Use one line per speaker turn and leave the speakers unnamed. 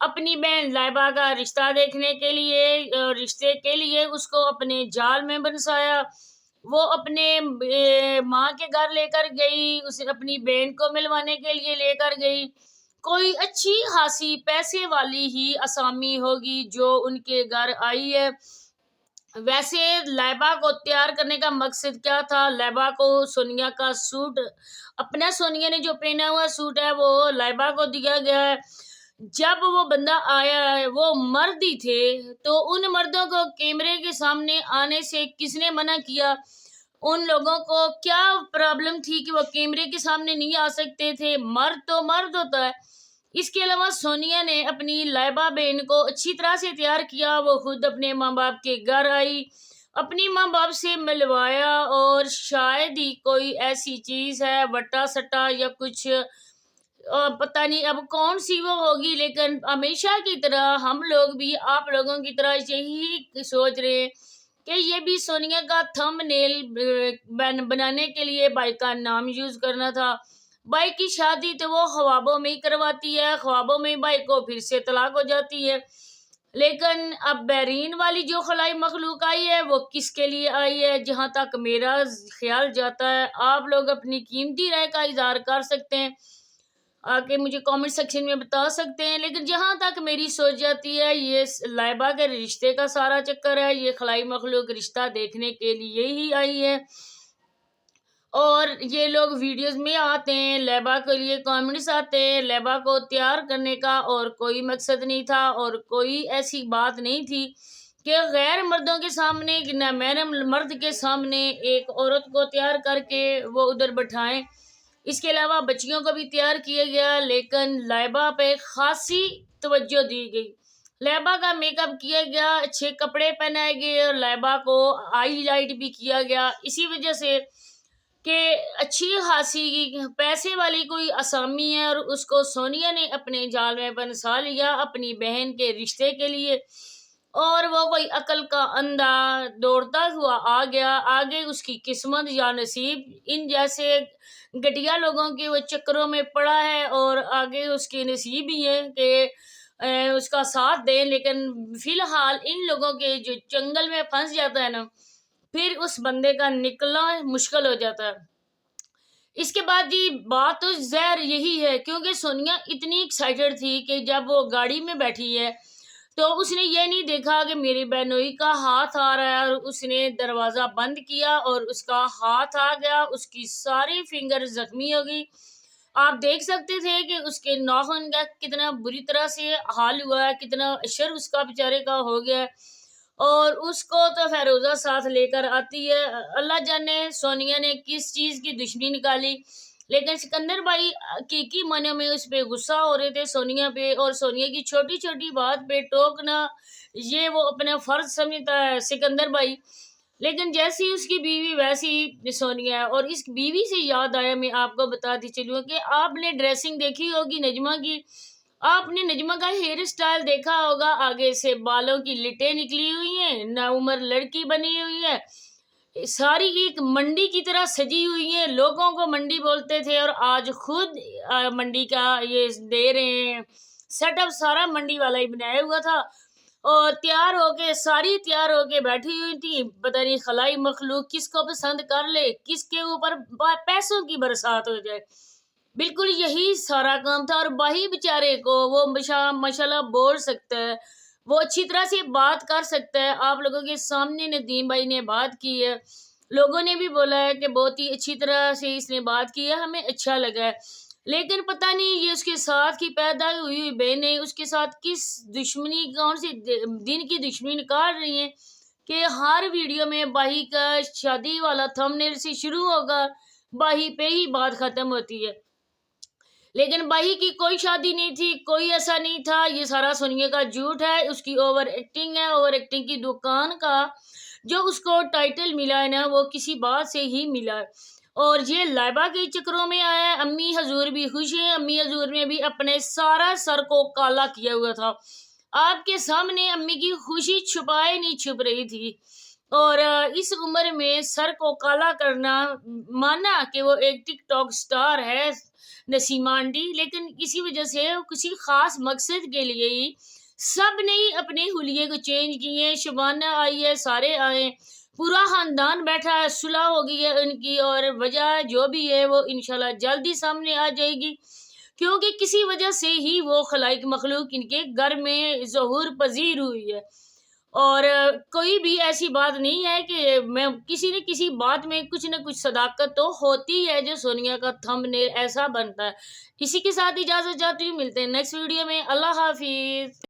اپنی بہن لائبہ کا رشتہ دیکھنے کے لیے، رشتے کے لیے اس کو اپنے جال میں بنسایا۔ وہ اپنے ماں کے گھر لے کر گئی، اسے اپنی بہن کو ملوانے کے لیے لے کر گئی۔ کوئی اچھی خاصی پیسے والی ہی اسامی ہوگی جو ان کے گھر آئی ہے۔ ویسے لائبہ کو تیار کرنے کا مقصد کیا تھا؟ لائبہ کو سونیا کا سوٹ، اپنا سونیا نے جو پہنا ہوا سوٹ ہے وہ لائبہ کو دیا گیا ہے۔ جب وہ بندہ آیا ہے وہ مرد ہی تھے، تو ان مردوں کو کیمرے کے سامنے آنے سے کس نے منع کیا؟ ان لوگوں کو کیا پرابلم تھی کہ وہ کیمرے کے سامنے نہیں آ سکتے تھے؟ مرد تو مرد ہوتا ہے۔ اس کے علاوہ سونیا نے اپنی لائبہ بہن کو اچھی طرح سے تیار کیا۔ وہ خود اپنے ماں باپ کے گھر آئی، اپنی ماں باپ سے ملوایا، اور شاید ہی کوئی ایسی چیز ہے وٹا سٹا یا کچھ پتہ نہیں اب کون سی وہ ہوگی، لیکن ہمیشہ کی طرح ہم لوگ بھی آپ لوگوں کی طرح یہی سوچ رہے ہیں کہ یہ بھی سونیا کا تھم نیل بنانے کے لیے بھائی کا نام یوز کرنا تھا۔ بھائی کی شادی تو وہ خوابوں میں ہی کرواتی ہے، خوابوں میں بھائی کو پھر سے طلاق ہو جاتی ہے، لیکن اب بحرین والی جو خلائی مخلوق آئی ہے وہ کس کے لیے آئی ہے؟ جہاں تک میرا خیال جاتا ہے، آپ لوگ اپنی قیمتی رائے کا اظہار کر سکتے ہیں، آکے مجھے کامنٹ سیکشن میں بتا سکتے ہیں، لیکن جہاں تک میری سوچ جاتی ہے یہ لائبہ کے رشتے کا سارا چکر ہے۔ یہ خلائی مخلوق رشتہ دیکھنے کے لیے ہی آئی ہے، اور یہ لوگ ویڈیوز میں آتے ہیں، لائبہ کے لیے کامنٹس آتے ہیں، لائبہ کو تیار کرنے کا اور کوئی مقصد نہیں تھا، اور کوئی ایسی بات نہیں تھی کہ غیر مردوں کے سامنے، نہ محرم مرد کے سامنے ایک عورت کو تیار کر کے وہ ادھر بٹھائیں۔ اس کے علاوہ بچیوں کو بھی تیار کیا گیا، لیکن لائبہ پہ خاصی توجہ دی گئی۔ لائبہ کا میک اپ کیا گیا، اچھے کپڑے پہنائے گئے، اور لائبہ کو آئی لائٹ بھی کیا گیا، اسی وجہ سے کہ اچھی خاصی پیسے والی کوئی اسامی ہے، اور اس کو سونیا نے اپنے جال میں بنسا لیا اپنی بہن کے رشتے کے لیے، اور وہ کوئی عقل کا اندھا دوڑتا ہوا آ گیا۔ آگے اس کی قسمت یا نصیب ان جیسے گٹیا لوگوں کے وہ چکروں میں پڑا ہے، اور آگے اس کے نصیب ہی ہے کہ اس کا ساتھ دیں، لیکن فی الحال ان لوگوں کے جو جنگل میں پھنس جاتا ہے نا، پھر اس بندے کا نکلنا مشکل ہو جاتا ہے۔ اس کے بعد جی بات تو زہر یہی ہے، کیونکہ سونیا اتنی ایکسائٹڈ تھی کہ جب وہ گاڑی میں بیٹھی ہے تو اس نے یہ نہیں دیکھا کہ میری بہنوئی کا ہاتھ آ رہا ہے، اور اس نے دروازہ بند کیا اور اس کا ہاتھ آ گیا، اس کی ساری فنگر زخمی ہو گئی۔ آپ دیکھ سکتے تھے کہ اس کے ناخن کا کتنا بری طرح سے حال ہوا ہے، کتنا اشر اس کا بیچارے کا ہو گیا ہے، اور اس کو تو فیروزہ ساتھ لے کر آتی ہے۔ اللہ جانے سونیا نے کس چیز کی دشمنی نکالی، لیکن سکندر بھائی حقیقی معنوں میں اس پہ غصہ ہو رہے تھے سونیا پہ، اور سونیا کی چھوٹی چھوٹی بات پہ ٹوکنا یہ وہ اپنا فرض سمجھتا ہے سکندر بھائی، لیکن جیسی اس کی بیوی ویسی سونیا ہے۔ اور اس بیوی سے یاد آیا، میں آپ کو بتاتی چلوں کہ آپ نے ڈریسنگ دیکھی ہوگی نجمہ کی، آپ نے نجمہ کا ہیئر سٹائل دیکھا ہوگا، آگے سے بالوں کی لٹیں نکلی ہوئی ہیں، نوعمر لڑکی بنی ہوئی ہے، ساری ایک منڈی کی طرح سجی ہوئی ہیں، لوگوں کو منڈی بولتے تھے اور آج خود منڈی کا یہ دے رہے ہیں، سیٹ اپ سارا منڈی والا ہی بنایا ہوا تھا، اور تیار ہو کے ساری تیار ہو کے بیٹھی ہوئی تھی، پتہ نہیں خلائی مخلوق کس کو پسند کر لے، کس کے اوپر پیسوں کی برسات ہو جائے، بالکل یہی سارا کام تھا۔ اور باہی بیچارے کو وہ ماشاءاللہ بول سکتا ہے، وہ اچھی طرح سے بات کر سکتا ہے، آپ لوگوں کے سامنے ندیم بھائی نے بات کی ہے، لوگوں نے بھی بولا ہے کہ بہت ہی اچھی طرح سے اس نے بات کی ہے، ہمیں اچھا لگا ہے، لیکن پتہ نہیں یہ اس کے ساتھ کی پیدا ہوئی بہنیں اس کے ساتھ کس دشمنی، کون سی دن کی دشمنی نکال رہی ہیں کہ ہر ویڈیو میں باہی کا شادی والا تھمبنیل سے شروع ہوگا، باہی پہ ہی بات ختم ہوتی ہے، لیکن باہی کی کوئی شادی نہیں تھی، کوئی ایسا نہیں تھا، یہ سارا سونیا کا جھوٹ ہے، اس کی اوور ایکٹنگ ہے، اوور ایکٹنگ کی دکان کا جو اس کو ٹائٹل ملا ہے نا وہ کسی بات سے ہی ملا ہے، اور یہ لائبہ کے چکروں میں آیا ہے۔ امی حضور بھی خوش ہیں، امی حضور نے بھی اپنے سارا سر کو کالا کیا ہوا تھا، آپ کے سامنے امی کی خوشی چھپائے نہیں چھپ رہی تھی، اور اس عمر میں سر کو کالا کرنا، مانا کہ وہ ایک ٹک ٹاک سٹار ہے نسیمہ آنٹی، لیکن کسی وجہ سے کسی خاص مقصد کے لیے ہی سب نے ہی اپنے حلیے کو چینج کیے. شبانہ آئی ہے، سارے آئے، پورا خاندان بیٹھا ہے، صلح ہو گئی ہے ان کی، اور وجہ جو بھی ہے وہ انشاءاللہ جلدی سامنے آ جائے گی، کیونکہ کسی وجہ سے ہی وہ خلائق مخلوق ان کے گھر میں ظہور پذیر ہوئی ہے. اور کوئی بھی ایسی بات نہیں ہے کہ میں کسی نہ کسی بات میں کچھ نہ کچھ صداقت تو ہوتی ہے، جو سونیا کا تھم نیل ایسا بنتا ہے. اسی کے ساتھ اجازت چاہتی ہوں، ملتے ہیں نیکسٹ ویڈیو میں. اللہ حافظ.